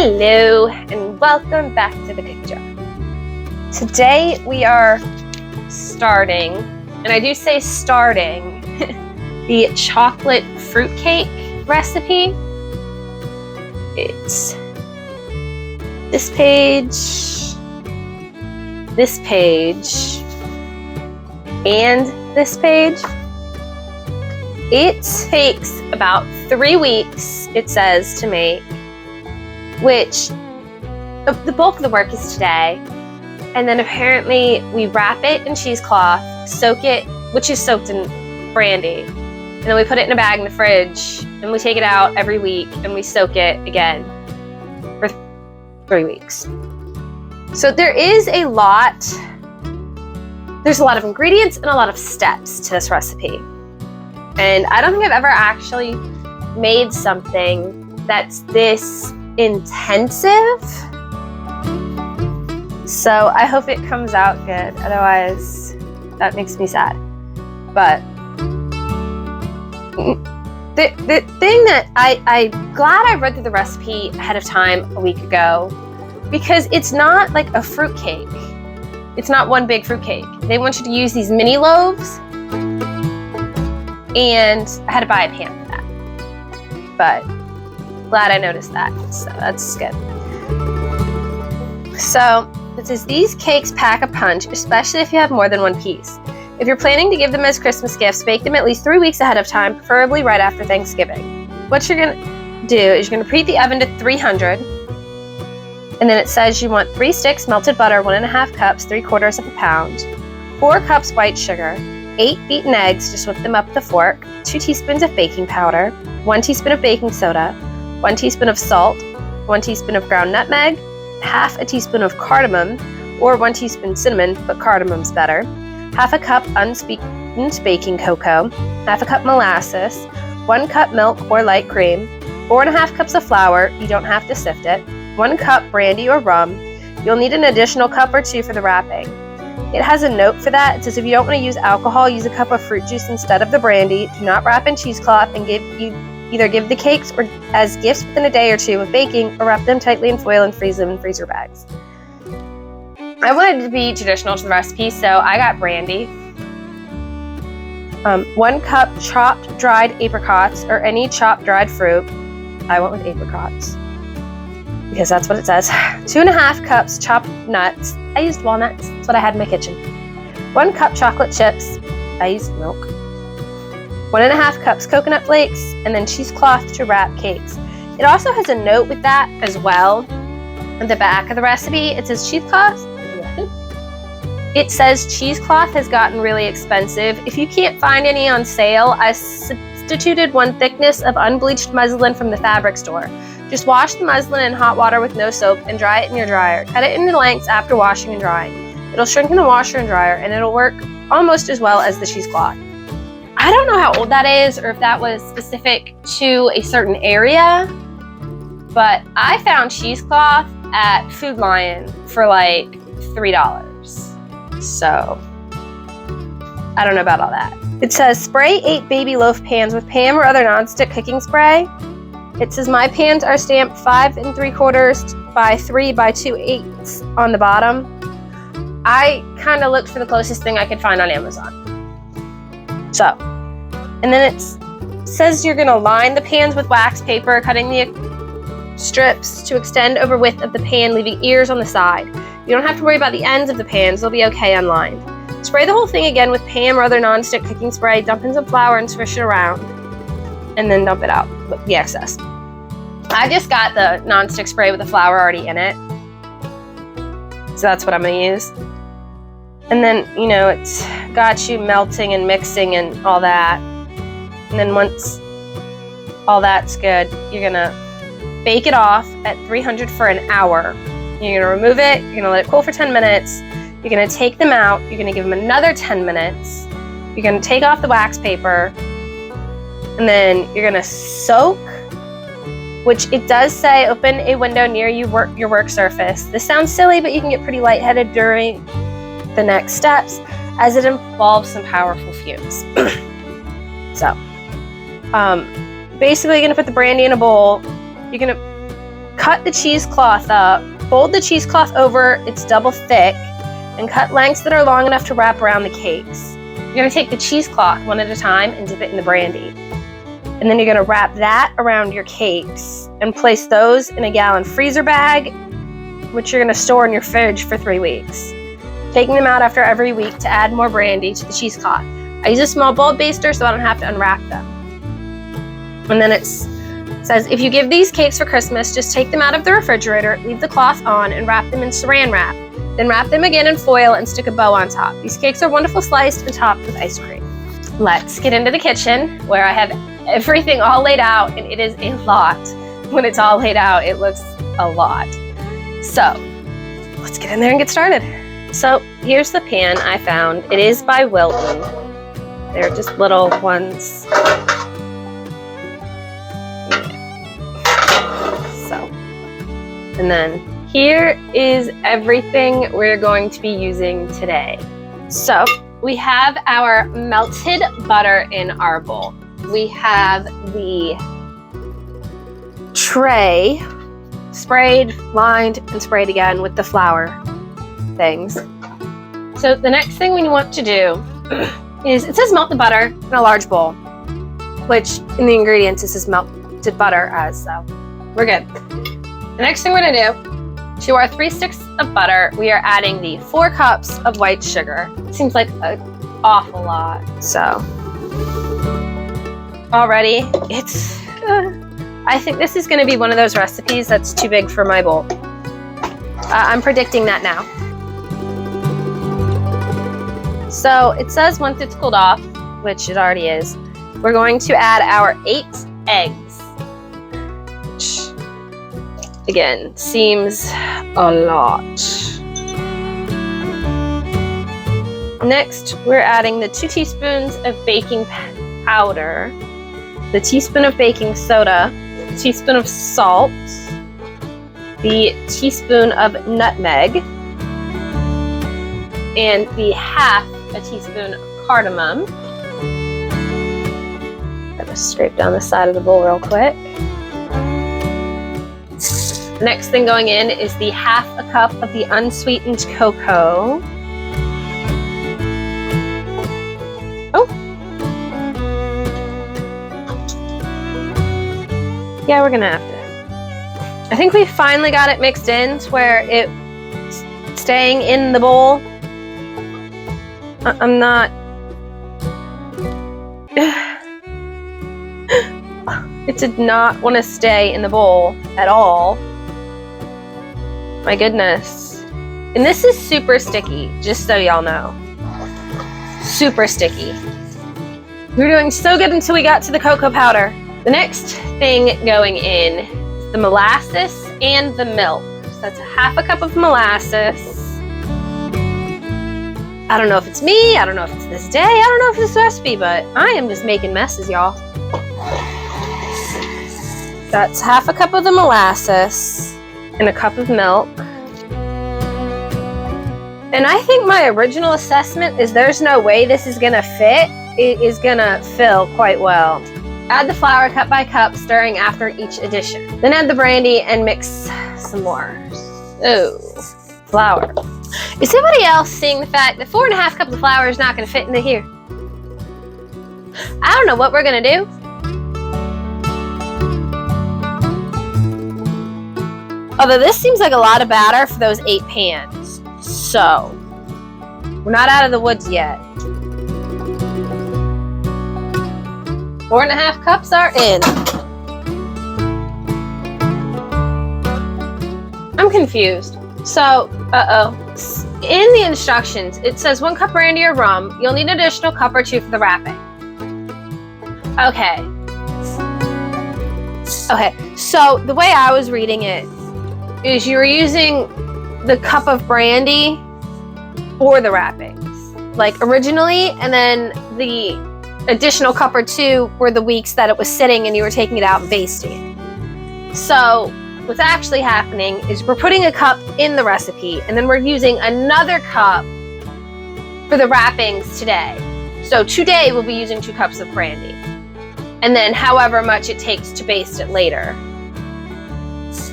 Hello and welcome back to the Cookie Jar. Today we are starting, and I do say starting, the chocolate fruitcake recipe. It's this page, and this page. It takes about 3 weeks, it says, to make, which the bulk of the work is today. And then apparently we wrap it in cheesecloth, soak it, which is soaked in brandy, and then we put it in a bag in the fridge, and we take it out every week and we soak it again for 3 weeks. So there's a lot of ingredients and a lot of steps to this recipe. And I don't think I've ever actually made something that's this intensive. So I hope it comes out good. Otherwise, that makes me sad. But the thing that I'm glad I read through the recipe ahead of time a week ago, because it's not like a fruitcake. It's not one big fruitcake. They want you to use these mini loaves, and I had to buy a pan for that. But glad I noticed that, so that's good. So it says these cakes pack a punch, especially if you have more than one piece. If you're planning to give them as Christmas gifts, bake them at least 3 weeks ahead of time, preferably right after Thanksgiving. What you're gonna do is you're gonna preheat the oven to 300, and then it says you want 3 sticks melted butter, 1.5 cups, 3/4 pound, 4 cups white sugar, 8 beaten eggs, just whip them up with a fork, 2 teaspoons of baking powder, 1 teaspoon of baking soda, 1 teaspoon of salt, 1 teaspoon of ground nutmeg, half a teaspoon of cardamom, or 1 teaspoon cinnamon, but cardamom's better, half a cup unsweetened baking cocoa, half a cup molasses, 1 cup milk or light cream, 4.5 cups of flour, you don't have to sift it, 1 cup brandy or rum. You'll need an additional cup or 2 for the wrapping. It has a note for that. It says if you don't want to use alcohol, use a cup of fruit juice instead of the brandy. Do not wrap in cheesecloth, and either give the cakes or as gifts within a day or 2 of baking, or wrap them tightly in foil and freeze them in freezer bags. I wanted to be traditional to the recipe, so I got brandy. 1 cup chopped dried apricots or any chopped dried fruit. I went with apricots because that's what it says. 2.5 cups chopped nuts. I used walnuts. That's what I had in my kitchen. 1 cup chocolate chips. I used milk. 1.5 cups coconut flakes, and then cheesecloth to wrap cakes. It also has a note with that as well. At the back of the recipe, it says cheesecloth. It says cheesecloth has gotten really expensive. If you can't find any on sale, I substituted 1 thickness of unbleached muslin from the fabric store. Just wash the muslin in hot water with no soap and dry it in your dryer. Cut it into lengths after washing and drying. It'll shrink in the washer and dryer, and it'll work almost as well as the cheesecloth. I don't know how old that is, or if that was specific to a certain area, but I found cheesecloth at Food Lion for like $3. So I don't know about all that. It says spray 8 baby loaf pans with Pam or other nonstick cooking spray. It says my pans are stamped 5 3/4 by 3 by 2/8 on the bottom. I kind of looked for the closest thing I could find on Amazon. So, and then it says you're gonna line the pans with wax paper, cutting the strips to extend over width of the pan, leaving ears on the side. You don't have to worry about the ends of the pans, they'll be okay unlined. Spray the whole thing again with Pam or other nonstick cooking spray, dump in some flour and swish it around, and then dump it out with the excess. I just got the nonstick spray with the flour already in it, so that's what I'm gonna use. And then, you know, it's got you melting and mixing and all that. And then once all that's good, you're gonna bake it off at 300 for an hour. You're gonna remove it, you're gonna let it cool for 10 minutes, you're gonna take them out, you're gonna give them another 10 minutes, you're gonna take off the wax paper, and then you're gonna soak, which it does say open a window near your work surface. This sounds silly, but you can get pretty lightheaded during the next steps as it involves some powerful fumes. So, basically you're gonna put the brandy in a bowl, you're gonna cut the cheesecloth up, fold the cheesecloth over its double thick, and cut lengths that are long enough to wrap around the cakes. You're gonna take the cheesecloth one at a time and dip it in the brandy. And then you're gonna wrap that around your cakes and place those in a gallon freezer bag, which you're gonna store in your fridge for 3 weeks. Taking them out after every week to add more brandy to the cheesecloth. I use a small bowl baster so I don't have to unwrap them. And then it says, if you give these cakes for Christmas, just take them out of the refrigerator, leave the cloth on, and wrap them in saran wrap. Then wrap them again in foil and stick a bow on top. These cakes are wonderful sliced and topped with ice cream. Let's get into the kitchen where I have everything all laid out, and it is a lot. When it's all laid out, it looks a lot. So let's get in there and get started. So here's the pan I found. It is by Wilton. They're just little ones. So, and then here is everything we're going to be using today. So we have our melted butter in our bowl. We have the tray sprayed, lined, and sprayed again with the flour things. So the next thing we want to do is, it says melt the butter in a large bowl, which in the ingredients it says melted butter as, so we're good. The next thing we're gonna do, to our 3 sticks of butter, we are adding the 4 cups of white sugar. It seems like an awful lot. So already it's, I think this is gonna be one of those recipes that's too big for my bowl. I'm predicting that now. So it says once it's cooled off, which it already is, we're going to add our 8 eggs. Which, again, seems a lot. Next, we're adding the 2 teaspoons of baking powder, the teaspoon of baking soda, the teaspoon of salt, the teaspoon of nutmeg, and the half a teaspoon of cardamom. Gotta scrape down the side of the bowl real quick. The next thing going in is the half a cup of the unsweetened cocoa. Oh. Yeah, we're gonna have to. I think we finally got it mixed in to where it's staying in the bowl. I'm not. It did not want to stay in the bowl at all. My goodness. And this is super sticky, just so y'all know. Super sticky. We were doing so good until we got to the cocoa powder. The next thing going in is the molasses and the milk. So that's a half a cup of molasses. I don't know if it's me, I don't know if it's this day, I don't know if it's this recipe, but I am just making messes, y'all. That's half a cup of the molasses and a cup of milk. And I think my original assessment is there's no way this is gonna fit. It is gonna fill quite well. Add the flour cup by cup, stirring after each addition. Then add the brandy and mix some more. Oh, flour. Is anybody else seeing the fact that 4.5 cups of flour is not gonna fit into here? I don't know what we're gonna do. Although this seems like a lot of batter for those 8 pans. So, we're not out of the woods yet. 4.5 cups are in. I'm confused. So, in the instructions, it says 1 cup brandy or rum. You'll need an additional cup or 2 for the wrapping. Okay. Okay, so the way I was reading it is you were using the cup of brandy for the wrappings, like originally, and then the additional cup or 2 were the weeks that it was sitting and you were taking it out and basting it. So what's actually happening is we're putting a cup in the recipe and then we're using another cup for the wrappings today. So today we'll be using 2 cups of brandy and then however much it takes to baste it later.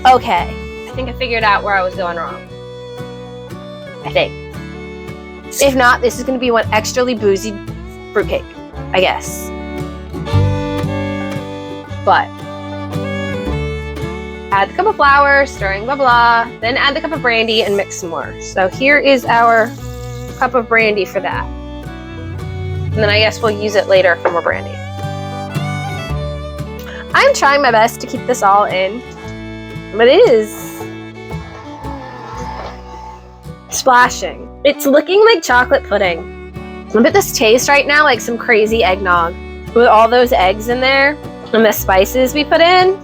Okay, I think I figured out where I was going wrong. I think. If not, this is going to be one extrally boozy fruitcake, I guess. But add the cup of flour, stirring, blah, blah, then add the cup of brandy and mix some more. So here is our cup of brandy for that. And then I guess we'll use it later for more brandy. I'm trying my best to keep this all in, but it is splashing. It's looking like chocolate pudding. Look at this taste right now, like some crazy eggnog. With all those eggs in there and the spices we put in,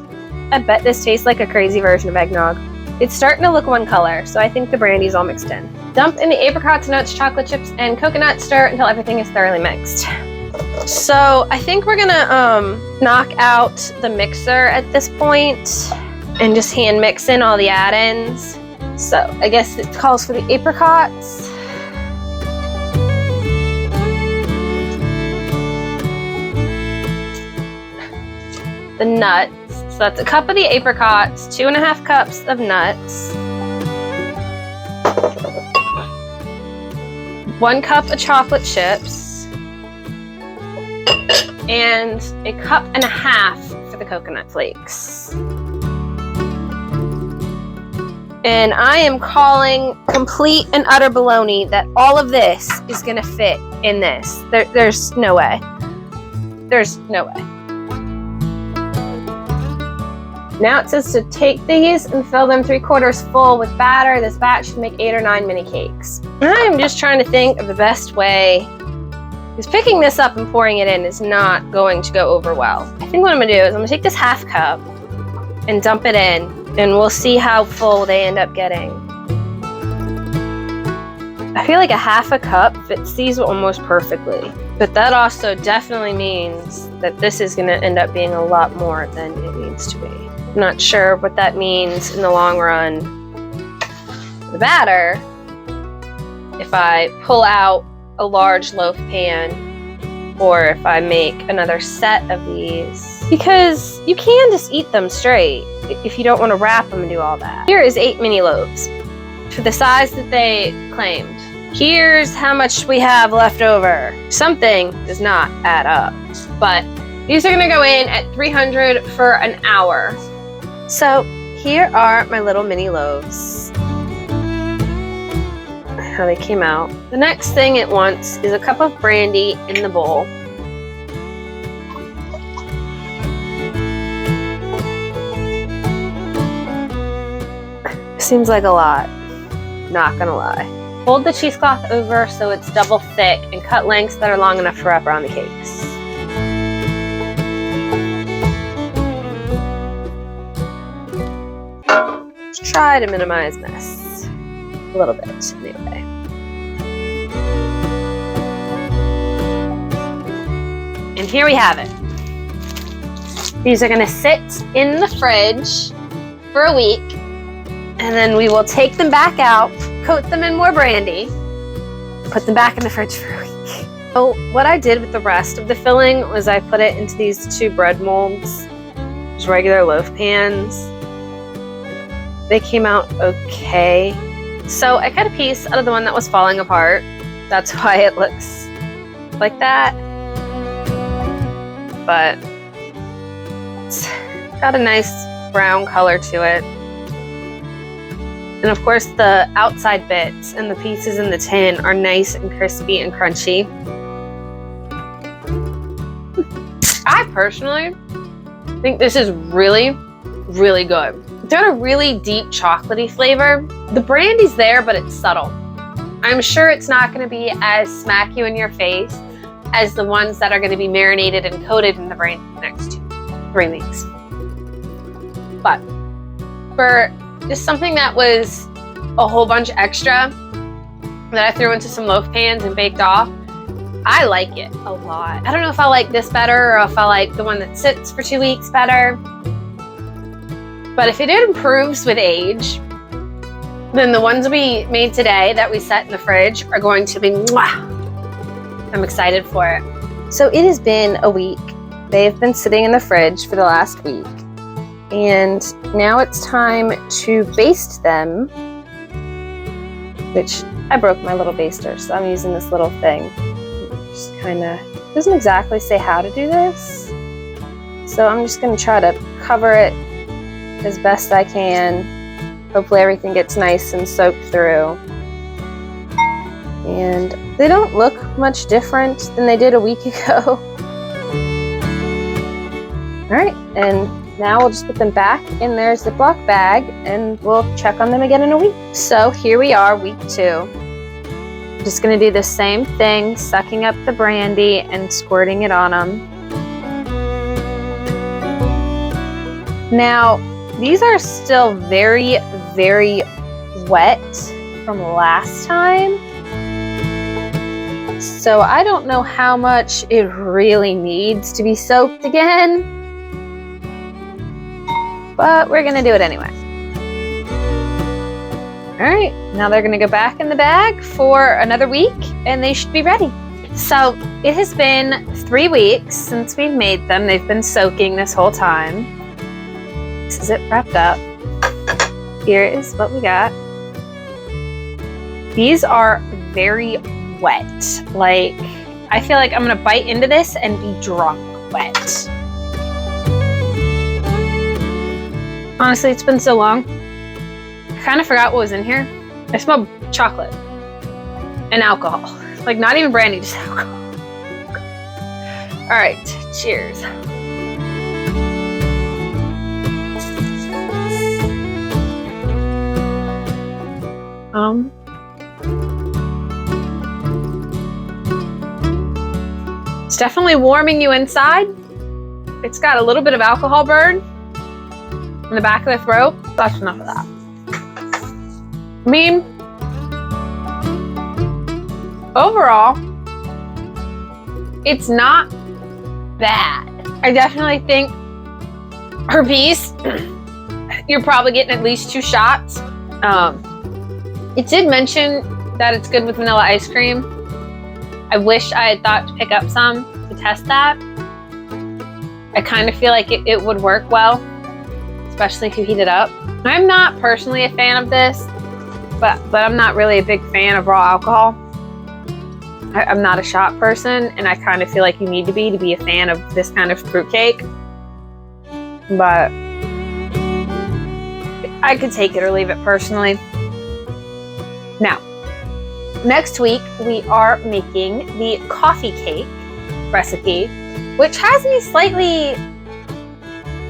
I bet this tastes like a crazy version of eggnog. It's starting to look one color, so I think the brandy's all mixed in. Dump in the apricots, nuts, chocolate chips, and coconut. Stir until everything is thoroughly mixed. So I think we're gonna knock out the mixer at this point and just hand mix in all the add-ins. So I guess it calls for the apricots. The nuts. So that's a cup of the apricots, 2.5 cups of nuts, 1 cup of chocolate chips, and 1.5 cups for the coconut flakes. And I am calling complete and utter baloney that all of this is gonna fit in this. There's no way. There's no way. Now it says to take these and fill them 3/4 full with batter. This batch should make 8 or 9 mini cakes. I'm just trying to think of the best way, because picking this up and pouring it in is not going to go over well. I think what I'm gonna do is I'm gonna take this 1/2 cup and dump it in, and we'll see how full they end up getting. I feel like 1/2 cup fits these almost perfectly, but that also definitely means that this is gonna end up being a lot more than it needs to be. I'm not sure what that means in the long run. The batter, if I pull out a large loaf pan, or if I make another set of these, because you can just eat them straight if you don't want to wrap them and do all that. Here is 8 mini loaves for the size that they claimed. Here's how much we have left over. Something does not add up, but these are gonna go in at 300 for an hour. So here are my little mini loaves. How they came out. The next thing it wants is a cup of brandy in the bowl. Seems like a lot, not gonna lie. Fold the cheesecloth over so it's double thick and cut lengths that are long enough to wrap around the cakes. Try to minimize mess a little bit anyway. And here we have it. These are gonna sit in the fridge for a week, and then we will take them back out, coat them in more brandy, put them back in the fridge for a week. So what I did with the rest of the filling was I put it into these 2 bread molds, just regular loaf pans. They came out okay. So I cut a piece out of the one that was falling apart. That's why it looks like that. But it's got a nice brown color to it. And of course the outside bits and the pieces in the tin are nice and crispy and crunchy. I personally think this is really, really good. It's got a really deep chocolatey flavor. The brandy's there, but it's subtle. I'm sure it's not going to be as smack you in your face as the ones that are going to be marinated and coated in the brandy the next 3 weeks. But for just something that was a whole bunch extra that I threw into some loaf pans and baked off, I like it a lot. I don't know if I like this better or if I like the one that sits for 2 weeks better. But if it improves with age, then the ones we made today that we set in the fridge are going to be mwah. I'm excited for it. So it has been a week. They've been sitting in the fridge for the last week. And now it's time to baste them, which I broke my little baster, so I'm using this little thing. Just kind of, doesn't exactly say how to do this. So I'm just gonna try to cover it as best I can. Hopefully everything gets nice and soaked through. And they don't look much different than they did a week ago. All right, and now we'll just put them back in their Ziploc bag and we'll check on them again in a week. So here we are, week 2. I'm just gonna do the same thing, sucking up the brandy and squirting it on them. Now, these are still very, very wet from last time. So I don't know how much it really needs to be soaked again, but we're gonna do it anyway. All right, now they're gonna go back in the bag for another week and they should be ready. So it has been 3 weeks since we've made them. They've been soaking this whole time. This is it wrapped up. Here is what we got. These are very wet. Like, I feel like I'm gonna bite into this and be drunk wet. Honestly, it's been so long. I kind of forgot what was in here. I smelled chocolate and alcohol. Like, not even brandy, just alcohol. All right, cheers. It's definitely warming you inside. It's got a little bit of alcohol burn in the back of the throat. That's enough of that. I mean, overall, it's not bad. I definitely think herpes, you're probably getting at least 2 shots. It did mention that it's good with vanilla ice cream. I wish I had thought to pick up some to test that. I kind of feel like it would work well, especially if you heat it up. I'm not personally a fan of this, but I'm not really a big fan of raw alcohol. I'm not a shot person, and I kind of feel like you need to be a fan of this kind of fruitcake. But I could take it or leave it personally. Now, next week we are making the coffee cake recipe, which has me slightly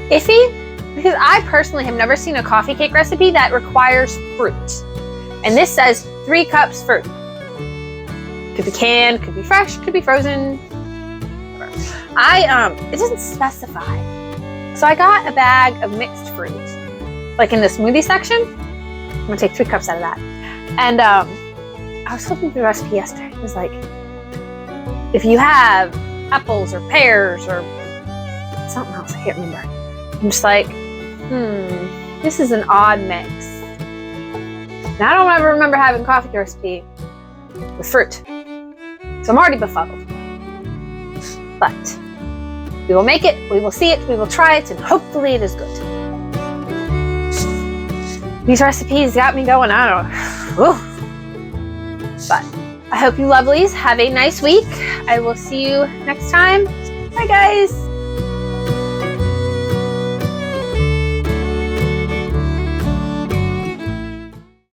iffy because I personally have never seen a coffee cake recipe that requires fruit. And this says 3 cups fruit. Could be canned, could be fresh, could be frozen. It doesn't specify. So I got a bag of mixed fruit, like in the smoothie section. I'm gonna take 3 cups out of that. And I was flipping through the recipe yesterday. It was like, if you have apples or pears or something else, I can't remember. I'm just like, this is an odd mix. And I don't ever remember having a coffee recipe with fruit. So I'm already befuddled. But we will make it, we will see it, we will try it, and hopefully it is good. These recipes got me going, I don't know. Whew. But I hope you lovelies have a nice week. I will see you next time. Bye guys.